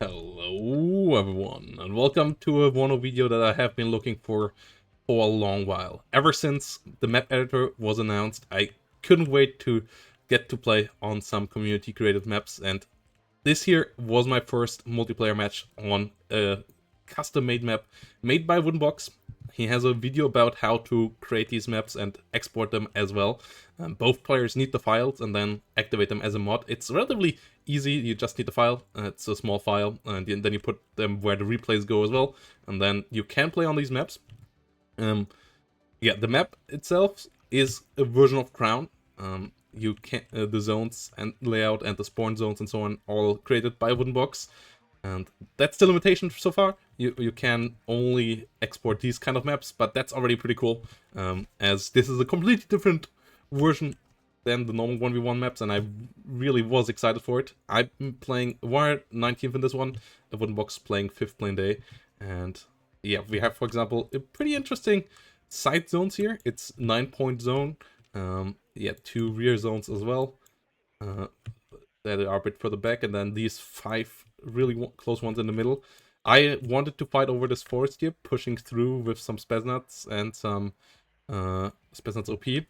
Hello everyone, and welcome to a Wano video that I have been looking for a long while. Ever since the map editor was announced, I couldn't wait to get to play on some community created maps, and this here was my first multiplayer match on a custom made map made by Woodenbox. He has a video about how to create these maps and export them as well. Both players need the files and then activate them as a mod. It's relatively easy, you just need the file, it's a small file, and then you put them where the replays go as well, and then you can play on these maps. Yeah, the map itself is a version of Crown. You can the zones and layout and the spawn zones and so on all created by Woodenbox, and that's the limitation so far. You can only export these kind of maps, but that's already pretty cool, as this is a completely different version than the normal 1v1 maps, and I really was excited for it. I'm playing Wired 19th in this one, the Woodenbox playing 5th plane day, and yeah, we have, for example, a pretty interesting side zones here. It's 9-point zone, yeah, 2 rear zones as well, that are a bit further back, and then these 5 really close ones in the middle. I wanted to fight over this forest here, pushing through with some Spetsnaz and some Spetsnaz OP.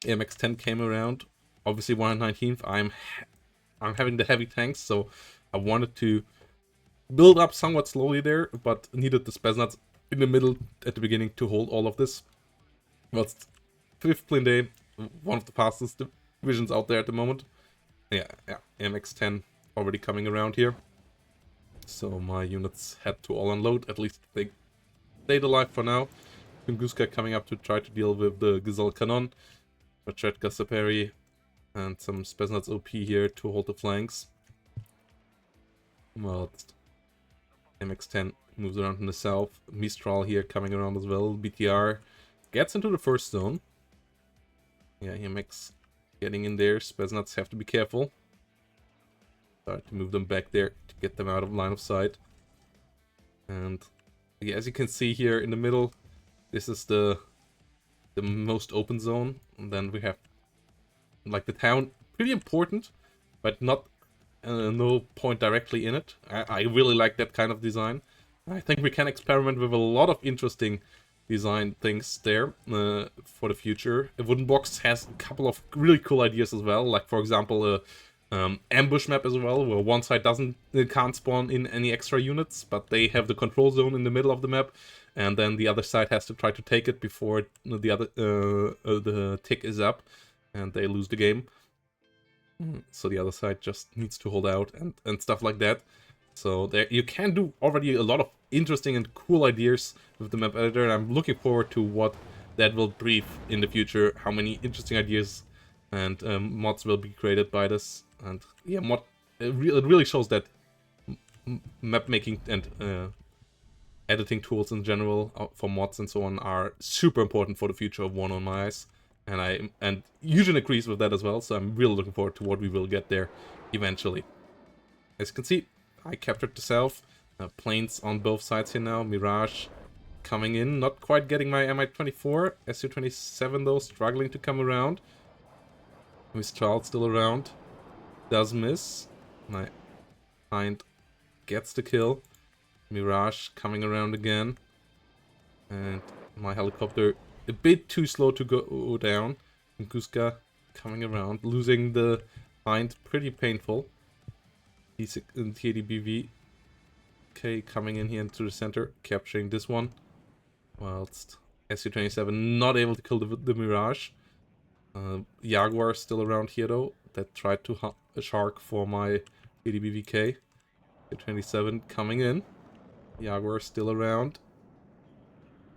AMX-10 came around, obviously 119th. I'm having the heavy tanks, so I wanted to build up somewhat slowly there, but needed the Spetsnaz in the middle at the beginning to hold all of this. Well, 5th plane day, one of the fastest divisions out there at the moment. Yeah, AMX-10 already coming around here. So my units had to all unload, at least they stayed alive for now. Tunguska coming up to try to deal with the Gazelle Cannon. Machetka Saperi and some Spetsnaz OP here to hold the flanks. Well, MX-10 moves around in the south. Mistral here coming around as well. BTR gets into the first zone. Yeah, MX getting in there. Spetsnaz have to be careful. Start to move them back there to get them out of line of sight. And yeah, as you can see here in the middle, this is the most open zone. And then we have like the town, pretty important, but not no point directly in it. I really like that kind of design. I think we can experiment with a lot of interesting design things there for the future. Woodenbox has a couple of really cool ideas as well, like for example a ambush map as well, where one side can't spawn in any extra units, but they have the control zone in the middle of the map, and then the other side has to try to take it before the tick is up, and they lose the game. So the other side just needs to hold out and stuff like that. So there you can do already a lot of interesting and cool ideas with the map editor, and I'm looking forward to what that will breed in the future, how many interesting ideas and mods will be created by this. And yeah, it really shows that map making and editing tools in general for mods and so on are super important for the future of Wano in my eyes. And Eugen agrees with that as well, so I'm really looking forward to what we will get there eventually. As you can see, I captured the south. Planes on both sides here now. Mirage coming in, not quite getting my Mi-24. Su-27 though, struggling to come around. Mistral still around. Does miss. My Hind gets the kill. Mirage coming around again. And my helicopter a bit too slow to go down. Kuska coming around, losing the Hind, pretty painful. TDBV coming in here into the center, capturing this one. Whilst Su-27 not able to kill the Mirage. Jaguar still around here though, that tried to hunt a shark for my TDBVK. Su-27 coming in. Jaguar still around.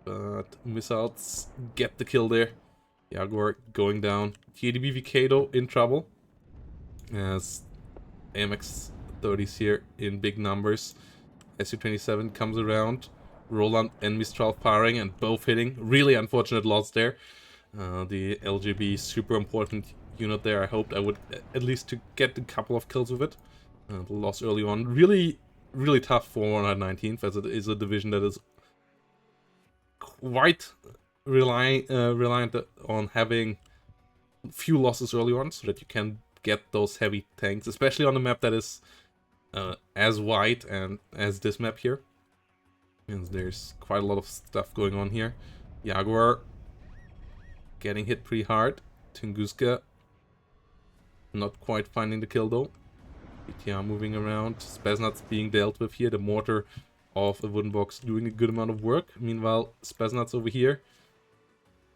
But missiles get the kill there. Jaguar going down. TDBVK though in trouble, as AMX-30s here in big numbers. Su-27 comes around. Roland and Mistral firing and both hitting. Really unfortunate loss there. The LGB super important unit there. I hoped I would at least to get a couple of kills with it. The loss early on. Really tough for 119th, as it is a division that is quite reliant on having few losses early on, so that you can get those heavy tanks, especially on a map that is as wide and as this map here. And there's quite a lot of stuff going on here. Jaguar getting hit pretty hard. Tunguska not quite finding the kill though. BTR moving around. Spetsnaz being dealt with here. The mortar of a wooden box doing a good amount of work. Meanwhile, Spetsnaz over here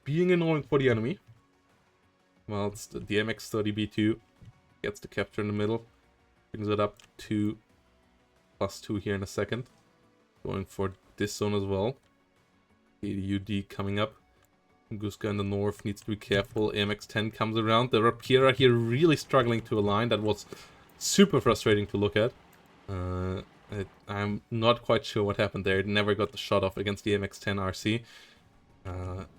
being annoying for the enemy. Well, it's the MX-30B2 gets the capture in the middle. Brings it up to +2 here in a second. Going for this zone as well. AUD coming up. Guska in the north needs to be careful. AMX-10 comes around. The Rapira here really struggling to align. That was super frustrating to look at. I'm not quite sure what happened there. It never got the shot off against the AMX-10 RC.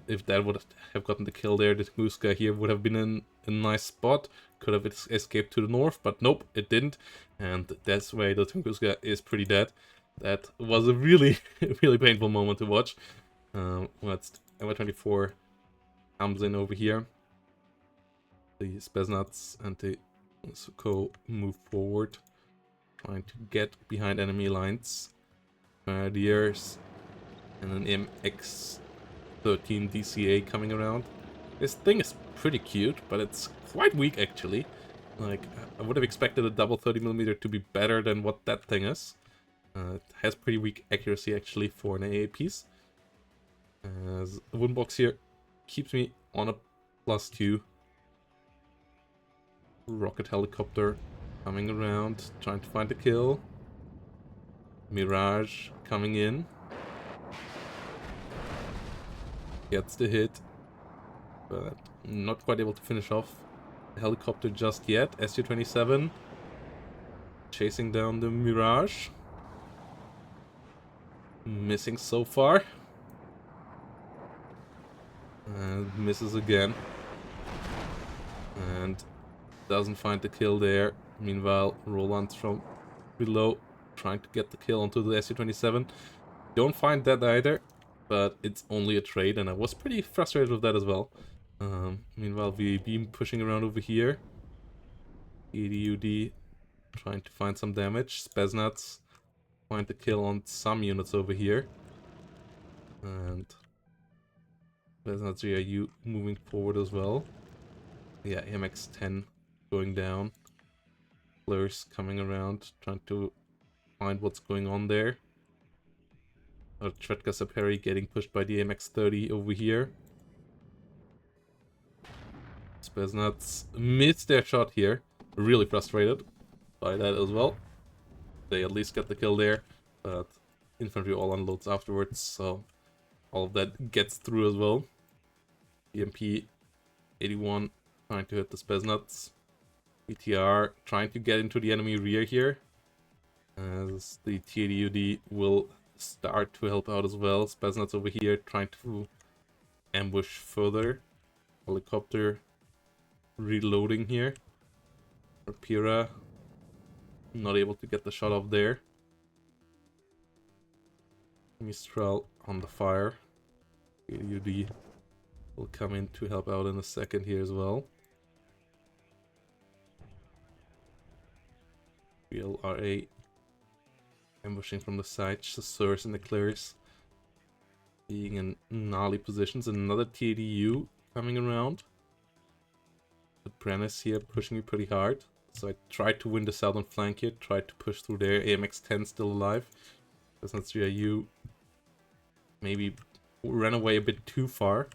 If that would have gotten the kill there, the Tunguska here would have been in a nice spot. Could have escaped to the north, but nope, it didn't. And that's why the Tunguska is pretty dead. That was a really, really painful moment to watch. Let's MY24 comes in over here. The Spetsnaz and the Suko move forward, trying to get behind enemy lines. Grenadiers and an MX-13 DCA coming around. This thing is pretty cute, but it's quite weak actually. Like, I would have expected a double 30mm to be better than what that thing is. It has pretty weak accuracy actually for an AA piece. As a wooden box here keeps me on a +2. Rocket helicopter coming around, trying to find the kill. Mirage coming in. Gets the hit, but not quite able to finish off the helicopter just yet. SU-27 chasing down the Mirage. Missing so far. And misses again. And doesn't find the kill there. Meanwhile, Roland from below trying to get the kill onto the SU-27. Don't find that either, but it's only a trade, and I was pretty frustrated with that as well. Meanwhile, VAB pushing around over here. EDUD trying to find some damage. Spetsnaz find the kill on some units over here. And Spetsnaz GIU moving forward as well. Yeah, MX-10 going down. Blurs coming around, trying to find what's going on there. Tretka Saperi getting pushed by the MX-30 over here. Spetsnaz missed their shot here. Really frustrated by that as well. They at least get the kill there, but infantry all unloads afterwards, so all of that gets through as well. EMP 81 trying to hit the Spetsnaz. BTR trying to get into the enemy rear here, as the TADUD will start to help out as well. Spetsnaz over here trying to ambush further. Helicopter reloading here. Rapira not able to get the shot off there. Mistral on the fire. TADUD will come in to help out in a second here as well. RA ambushing from the side, Chasseurs and the Clears being in gnarly positions. Another TADU coming around. The Apprentice here pushing me pretty hard. So I tried to win the southern flank here, tried to push through there. AMX-10 still alive. That's not GIU. Maybe ran away a bit too far.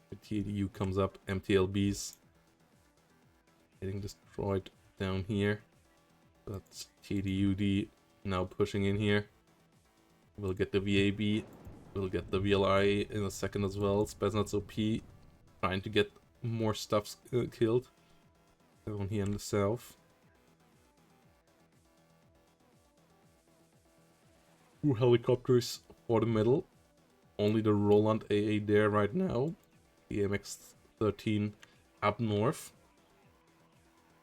The TADU comes up, MTLBs getting destroyed down here. That's TDUD now pushing in here. We'll get the VAB. We'll get the VLI in a second as well. Spetsnaz OP trying to get more stuff killed down here in the south. Two helicopters for the middle. Only the Roland AA there right now. The MX-13 up north.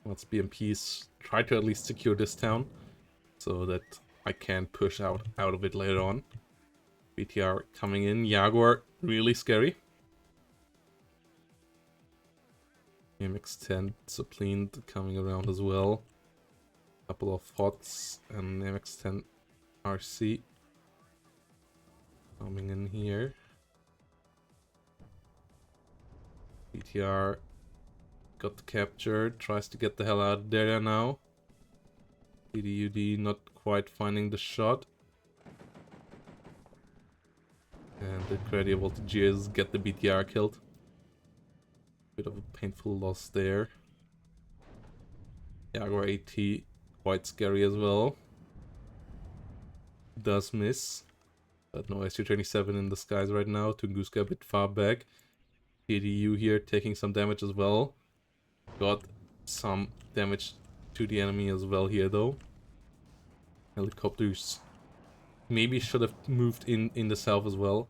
Let's BMPs try to at least secure this town so that I can push out of it later on. BTR coming in. Jaguar really scary. MX-10 Disciplined coming around as well. Couple of HOTS and MX-10 RC coming in here. BTR got captured, tries to get the hell out of there now. TDUD not quite finding the shot. And the Credible voltages get the BTR killed. Bit of a painful loss there. Jaguar AT, quite scary as well. Does miss. But no SU-27 in the skies right now. Tunguska a bit far back. TDU here taking some damage as well. Got some damage to the enemy as well here though. Helicopters maybe should have moved in the south as well.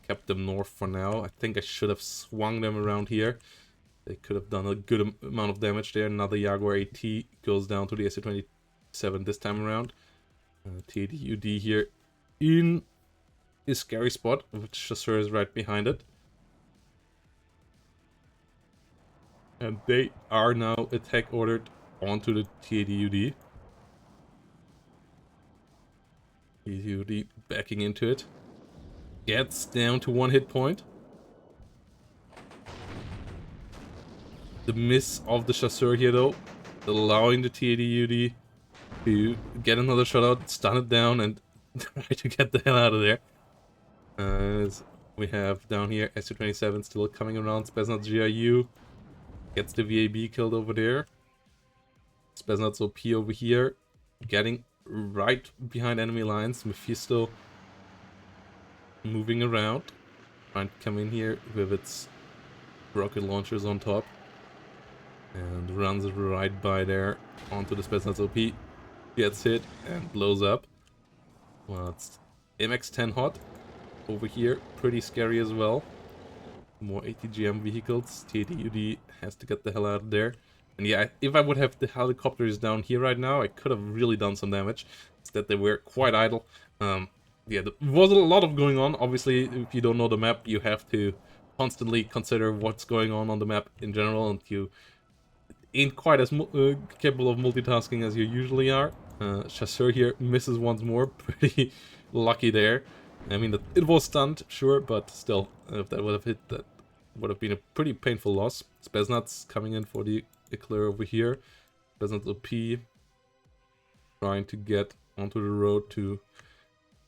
Kept them north for now. I think I should have swung them around here. They could have done a good amount of damage there. Another Jaguar AT goes down to the SU-27 this time around. TDUD here in a scary spot, which Chasseur is right behind it. And they are now attack ordered onto the TDUD. TDUD backing into it. Gets down to 1 hit point. The miss of the Chasseur here though, allowing the TDUD to get another shot out, stun it down, and try to get the hell out of there. As we have down here SU-27 still coming around. Spetsnaz GRU gets the VAB killed over there. Spetsnaz OP over here, getting right behind enemy lines. Mephisto moving around, trying to come in here with its rocket launchers on top. And runs right by there onto the Spetsnaz OP. Gets hit and blows up. Well, it's MX-10 hot over here. Pretty scary as well. More ATGM vehicles. TDUD has to get the hell out of there. And yeah, if I would have the helicopters down here right now, I could have really done some damage. Instead, they were quite idle. Yeah, there was a lot of going on. Obviously, if you don't know the map, you have to constantly consider what's going on the map in general, and you ain't quite as capable of multitasking as you usually are. Chasseur here misses once more. Pretty lucky there. I mean, it was stunned, sure, but still, if that would have hit, that would have been a pretty painful loss. Spetsnaz coming in for the Eclair over here. Spetsnaz OP trying to get onto the road to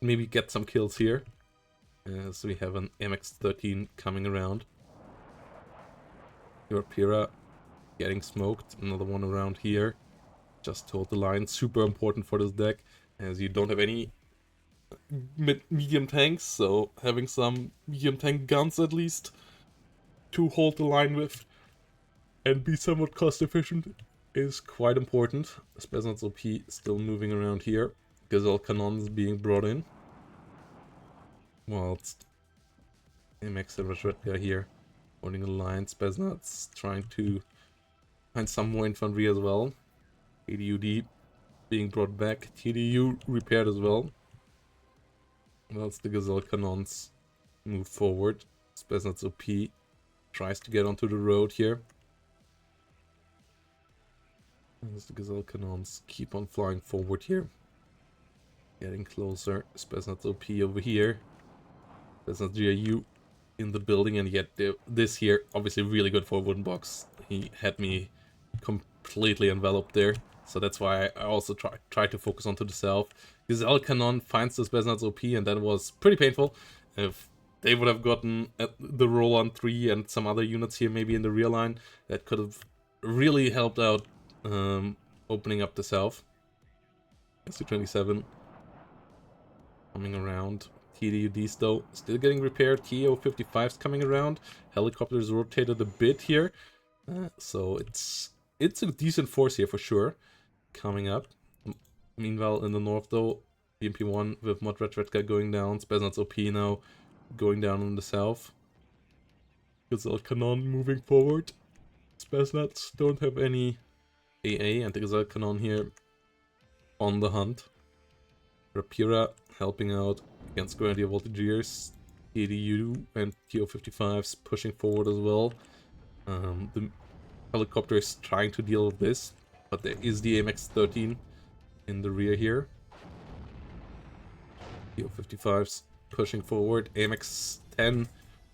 maybe get some kills here. So we have an MX-13 coming around. Europira getting smoked. Another one around here. Just hold the line. Super important for this deck, as you don't have any medium tanks, so having some medium tank guns at least to hold the line with and be somewhat cost efficient is quite important. Spetsnaz OP still moving around here. Gazelle cannons being brought in. Whilst MX and Rashredka here holding the line. Spetsnaz trying to find some more infantry as well. TDUD being brought back. TDU repaired as well. Whilst the Gazelle cannons move forward. Spetsnaz OP tries to get onto the road here. As the Gazelle cannons keep on flying forward here. Getting closer. Spetsnaz OP over here. Spetsnaz GRU in the building, and yet this here, obviously really good for a wooden box. He had me completely enveloped there. So that's why I also try to focus onto the south. Gazelle Cannon finds the Spetsnaz OP, and that was pretty painful. If they would have gotten the roll on 3 and some other units here maybe in the rear line, that could have really helped out opening up the south. SU-27 coming around. TDUDs though still getting repaired. TO-55's coming around. Helicopters rotated a bit here. So it's a decent force here for sure. Coming up. Meanwhile, in the north though, BMP-1 with Mod Redredka going down. Spetsnaz OP now going down in the south. Gazelle Cannon moving forward. Spetsnaz don't have any AA, and the Gazelle Cannon here on the hunt. Rapira helping out against Grenadier Voltigeurs. TDU and TO-55s pushing forward as well. The helicopter is trying to deal with this, but there is the AMX-13 in the rear here. TO-55s pushing forward. AMX-10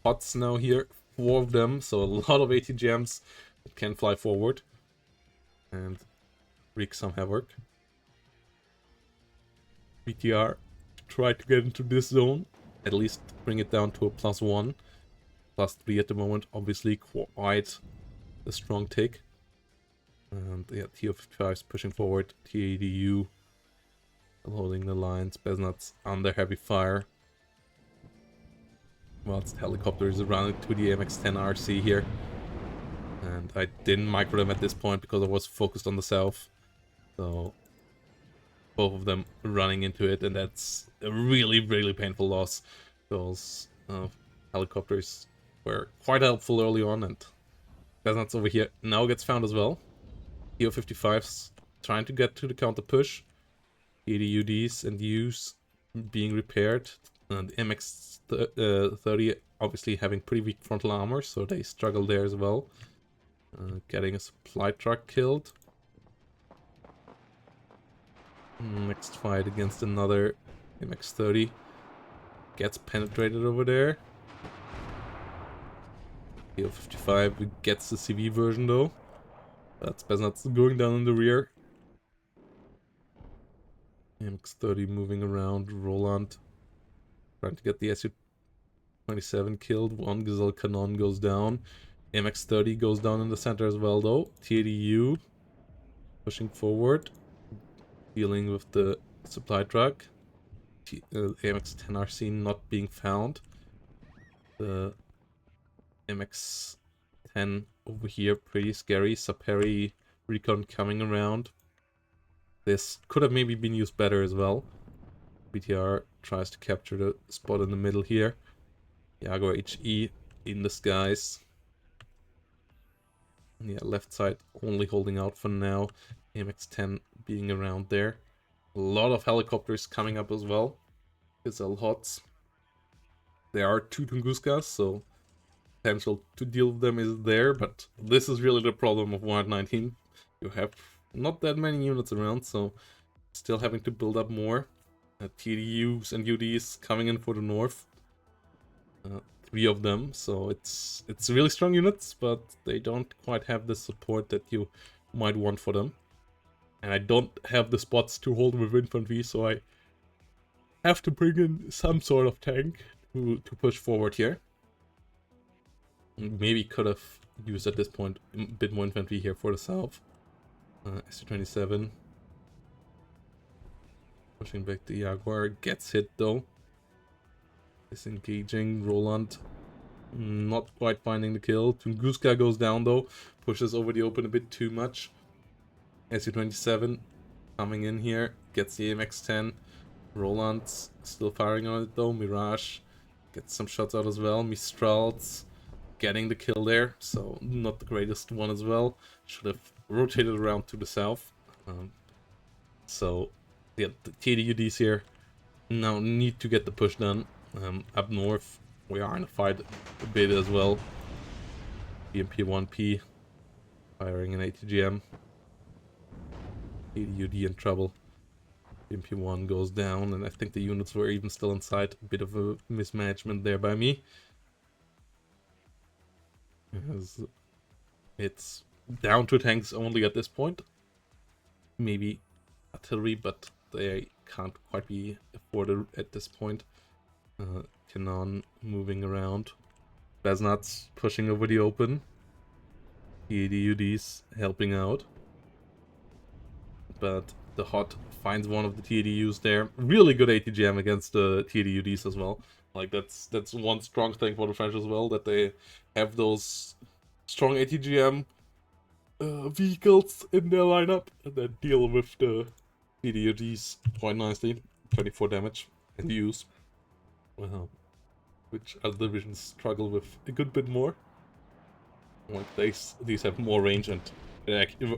HOTS now here, 4 of them, so a lot of ATGMs that can fly forward and wreak some havoc. BTR try to get into this zone, at least bring it down to a +1. +3 at the moment, obviously quite a strong tick. And yeah, TO-55s pushing forward, TADU holding the line, Spetsnaz under heavy fire. Whilst helicopters around to the AMX-10 RC here. And I didn't micro them at this point because I was focused on the south. So both of them running into it, and that's a really, really painful loss. Those helicopters were quite helpful early on, and Spetsnaz over here now gets found as well. TO-55s trying to get to the counter push. ADUDs and U's being repaired. And the MX-30 obviously having pretty weak frontal armor, so they struggle there as well. Getting a supply truck killed. Next fight against another MX-30. Gets penetrated over there. TO-55 gets the CV version though. But Spetsnaz going down in the rear. MX-30 moving around. Roland trying to get the Su-27 killed. One Gazelle Cannon goes down. MX-30 goes down in the center as well though. TADU pushing forward. Dealing with the supply truck. MX-10 RC not being found. The MX-10 over here, pretty scary. Saperi recon coming around. This could have maybe been used better as well. BTR tries to capture the spot in the middle here. Jaguar HE in the skies. Yeah, left side only holding out for now. MX-10 being around there. A lot of helicopters coming up as well. Gazelle HOTS. There are 2 Tunguskas, so potential to deal with them is there, but this is really the problem of 119. You have not that many units around, so still having to build up more. TDUs and UDs coming in for the north. 3 of them, so it's really strong units, but they don't quite have the support that you might want for them. And I don't have the spots to hold with infantry, so I have to bring in some sort of tank to push forward here. Maybe could have used at this point a bit more infantry here for the south. Su-27 pushing back the Jaguar, gets hit though. Disengaging. Roland not quite finding the kill. Tunguska goes down though, pushes over the open a bit too much. Su-27 coming in here, gets the AMX-10. Roland's still firing on it though. Mirage gets some shots out as well. Mistral's getting the kill there, so not the greatest one as well. Should have rotated around to the south. So yeah, the TDUDs here now need to get the push done. Up north, we are in a fight a bit as well. BMP-1P firing an ATGM. TDUD in trouble. BMP-1 goes down, and I think the units were even still inside. A bit of a mismanagement there by me. It's down to tanks only at this point. Maybe artillery, but they can't quite be afforded at this point. Cannon moving around. Spetsnaz pushing over the open. TADUDs helping out. But the HOT finds one of the TADUs there. Really good ATGM against the TADUDs as well. Like that's one strong thing for the French as well, that they have those strong ATGM vehicles in their lineup and then deal with the TADUDs quite nicely. 24 damage in use. Which other divisions struggle with a good bit more. Like these have more range and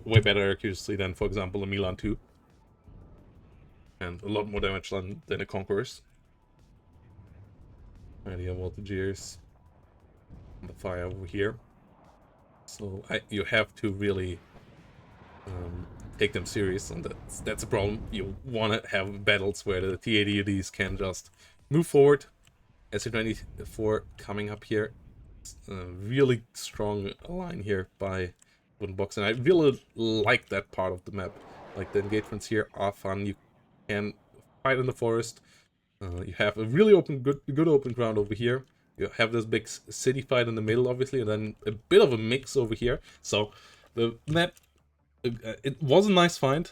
way better accuracy than, for example, a Milan 2. And a lot more damage than the Conquerors. Idea voltageers on the fire over here. So you have to really take them serious, and that's a problem. You want to have battles where the T-80Ds can just move forward. SU-24 coming up here. Really strong line here by Wooden Box, and I really like that part of the map. Like, the engagements here are fun. You can fight in the forest. You have a really good open ground over here. You have this big city fight in the middle, obviously, and then a bit of a mix over here. So the map, it was a nice find.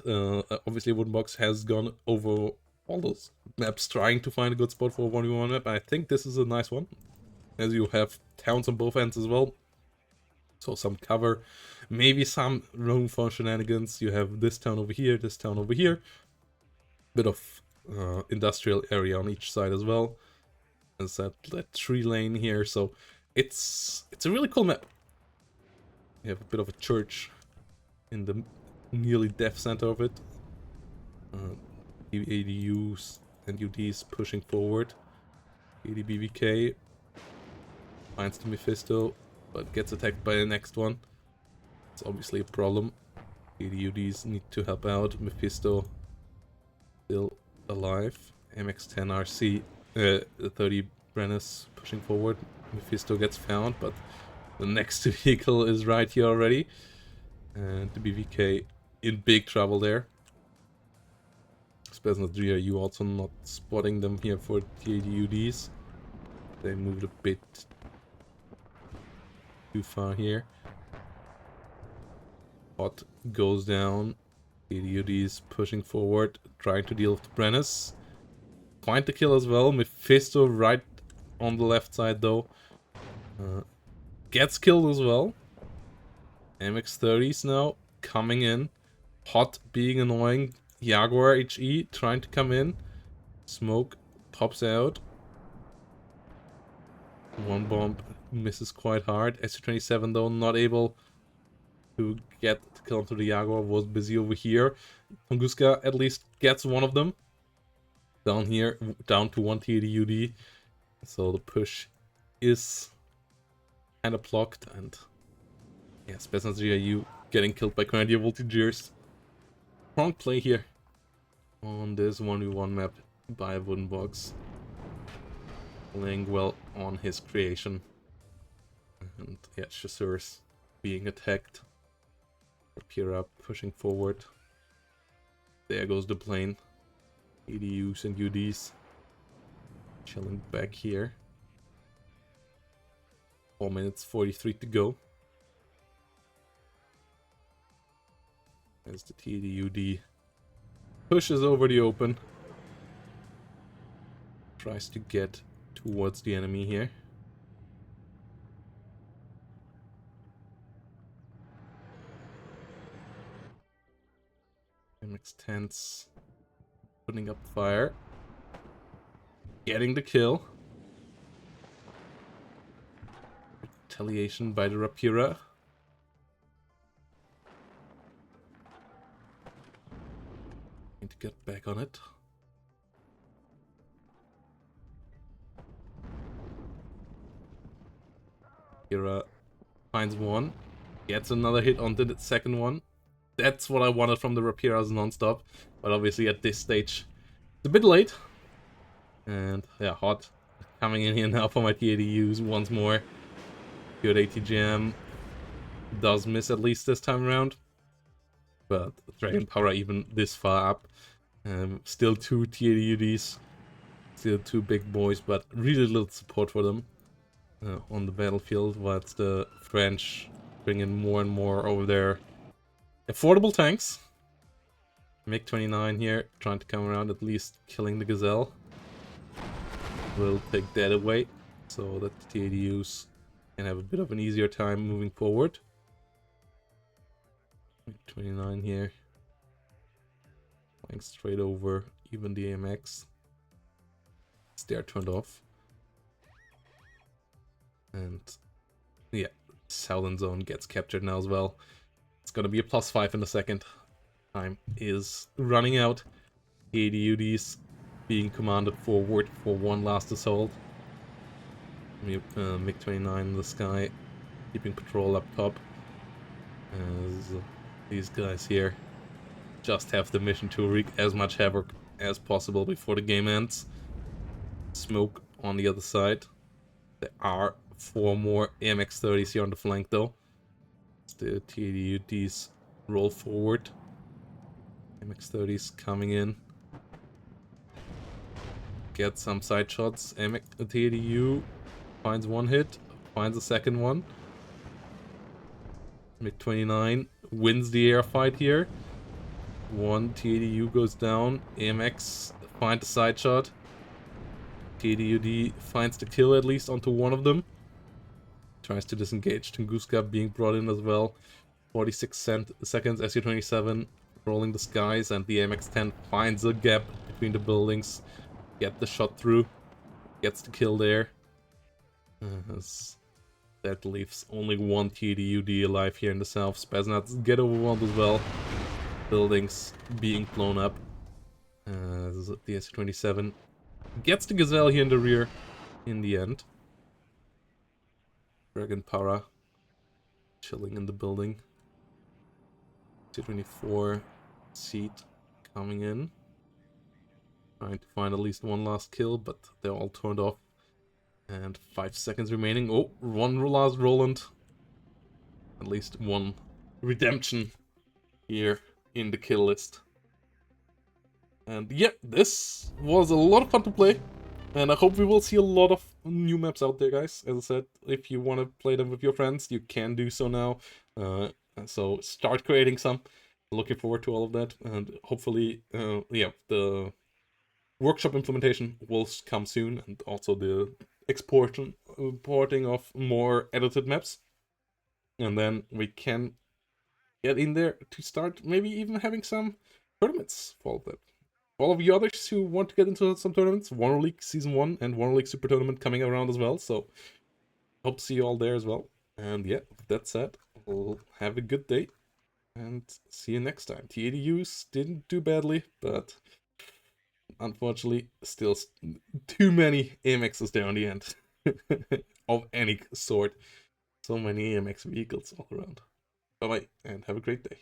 Obviously, Wooden Box has gone over all those maps trying to find a good spot for a 1v1 map. I think this is a nice one, as you have towns on both ends as well. So some cover, maybe some room for shenanigans. You have this town over here, this town over here. Bit of industrial area on each side as well. There's that tree lane here, so it's a really cool map. You have a bit of a church in the nearly deaf center of it. ADUs and UDs pushing forward. ADBVK finds the Mephisto, but gets attacked by the next one. It's obviously a problem. ADUDs need to help out. Mephisto still alive. MX-10 RC, 30 Brennus pushing forward. Mephisto gets found, but the next vehicle is right here already. And the BVK in big trouble there. Spetsnaz GRU also not spotting them here for the ADUDs. They moved a bit too far here. Hot goes down. ADUDs pushing forward, trying to deal with the Brennus. Find the kill as well. Mephisto right on the left side though. Gets killed as well. MX-30s now coming in. Hot being annoying. Jaguar HE trying to come in. Smoke pops out. One bomb misses quite hard. SU-27 though not able to get the kill onto the Jaguar. Was busy over here. Tunguska at least gets one of them. Down here, down to one TADUD. So the push is kind of blocked, and yeah, Spetsnaz GIU getting killed by Grenadier Voltigeurs. Wrong play here on this 1v1 map by Wooden Box. Playing well on his creation. And yeah, Chasseurs being attacked. Rapira pushing forward. There goes the plane. ADUs and UDs chilling back here. 4 minutes 43 to go. As the TDUD pushes over the open. Tries to get towards the enemy here. MX-10s putting up fire. Getting the kill. Retaliation by the Rapira. Need to get back on it. Rapira finds one. Gets another hit on the second one. That's what I wanted from the Rapiras non-stop. But obviously at this stage, it's a bit late. And yeah, Hot coming in here now for my TADUs once more. Good ATGM. Does miss at least this time around. But Dragon Power even this far up. Still two TADUDs. Still two big boys, but really little support for them on the battlefield. Whilst the French bring in more and more over their affordable tanks. MiG-29 here, trying to come around, at least killing the Gazelle. We'll take that away, so that the TADUs can have a bit of an easier time moving forward. MiG-29 here. Flying straight over, even the AMX. They're turned off. And yeah, Southern Zone gets captured now as well. It's gonna be a +5 in a second. Time is running out. The ADUDs being commanded forward for one last assault. MiG-29 in the sky, keeping patrol up top. As these guys here just have the mission to wreak as much havoc as possible before the game ends. Smoke on the other side. There are 4 more AMX-30s here on the flank though. The TADUDs roll forward. AMX-30s coming in. Get some side shots. TADU finds one hit, finds a second one. MiG-29 wins the air fight here. One TADU goes down. AMX finds a side shot. TADUD finds the kill at least onto one of them. Tries to disengage. Tunguska being brought in as well. 46 seconds. SU-27 rolling the skies, and the AMX-10 finds a gap between the buildings. Get the shot through. Gets the kill there. That leaves only one TDUD alive here in the south. Spetsnaz get overwhelmed as well. Buildings being blown up. The SU-27 gets the Gazelle here in the rear in the end. Dragon Para chilling in the building. SU-24 seat coming in. Trying to find at least one last kill, but they're all turned off. And 5 seconds remaining. Oh, one last Roland. At least one redemption here in the kill list. And yeah, this was a lot of fun to play. And I hope we will see a lot of new maps out there, guys. As I said, if you want to play them with your friends, you can do so now. So start creating some. Looking forward to all of that. And hopefully, yeah, the workshop implementation will come soon. And also the importing of more edited maps. And then we can get in there to start maybe even having some tournaments for all of that. For all of you others who want to get into some tournaments, Warner League Season 1 and Warner League Super Tournament coming around as well. So hope to see you all there as well. And yeah, with that said, we'll have a good day and see you next time. TADUs didn't do badly, but unfortunately, still too many AMXs there on the end. Of any sort. So many AMX vehicles all around. Bye bye, and have a great day.